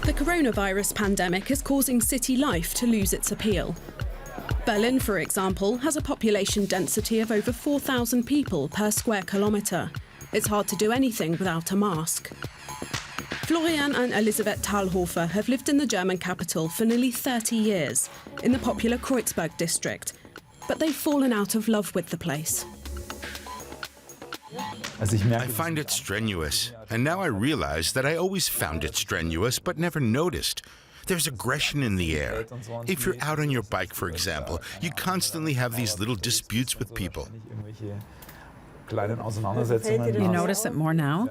The coronavirus pandemic is causing city life to lose its appeal. Berlin, for example, has a population density of over 4,000 people per square kilometre. It's hard to do anything without a mask. Florian and Elisabeth Thalhofer have lived in the German capital for nearly 30 years, in the popular Kreuzberg district. But they've fallen out of love with the place. I find it strenuous, and now I realize that I always found it strenuous but never noticed. There's aggression in the air. If you're out on your bike, for example, you constantly have these little disputes with people. You notice it more now?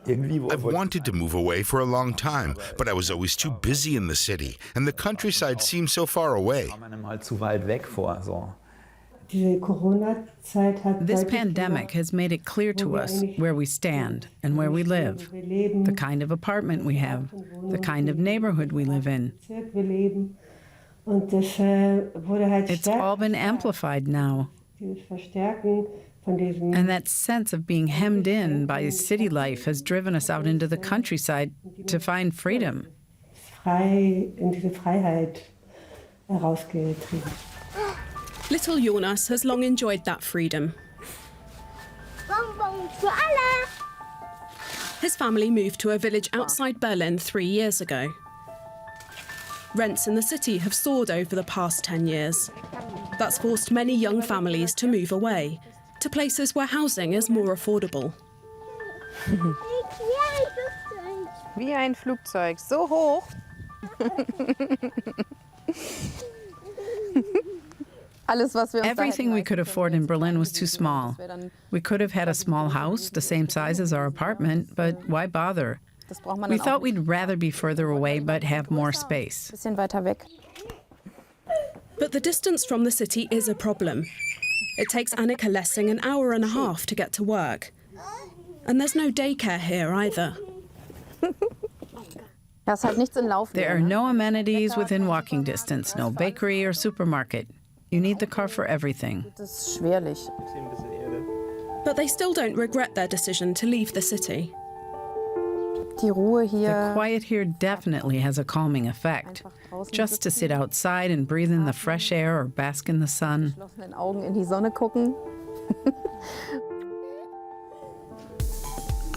I've wanted to move away for a long time, but I was always too busy in the city, and the countryside seemed so far away. This pandemic has made it clear to us where we stand and where we live, the kind of apartment we have, the kind of neighborhood we live in. It's all been amplified now. And that sense of being hemmed in by city life has driven us out into the countryside to find freedom. Little Jonas has long enjoyed that freedom. His family moved to a village outside Berlin 3 years ago. Rents in the city have soared over the past 10 years. That's forced many young families to move away, to places where housing is more affordable. Wie ein Flugzeug, so hoch. Everything we could afford in Berlin was too small. We could have had a small house, the same size as our apartment, but why bother? We thought we'd rather be further away but have more space. But the distance from the city is a problem. It takes Annika Lessing an hour and a half to get to work. And there's no daycare here either. There are no amenities within walking distance, no bakery or supermarket. You need the car for everything. But they still don't regret their decision to leave the city. The quiet here definitely has a calming effect. Just to sit outside and breathe in the fresh air or bask in the sun.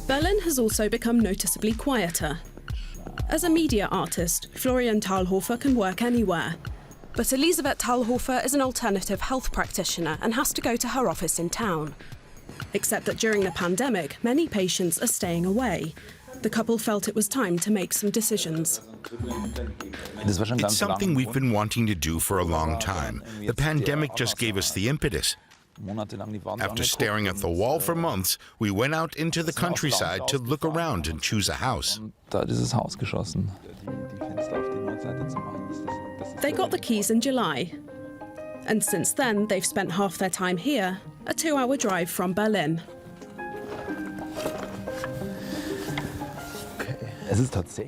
Berlin has also become noticeably quieter. As a media artist, Florian Thalhofer can work anywhere. But Elisabeth Thalhofer is an alternative health practitioner and has to go to her office in town. Except that during the pandemic, many patients are staying away. The couple felt it was time to make some decisions. It's something we've been wanting to do for a long time. The pandemic just gave us the impetus. After staring at the wall for months, we went out into the countryside to look around and choose a house. They got the keys in July. And since then, they've spent half their time here, a 2-hour drive from Berlin.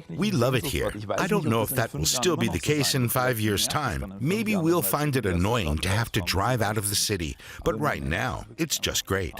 We love it here. I don't know if that will still be the case in 5 years' time. Maybe we'll find it annoying to have to drive out of the city. But right now, it's just great.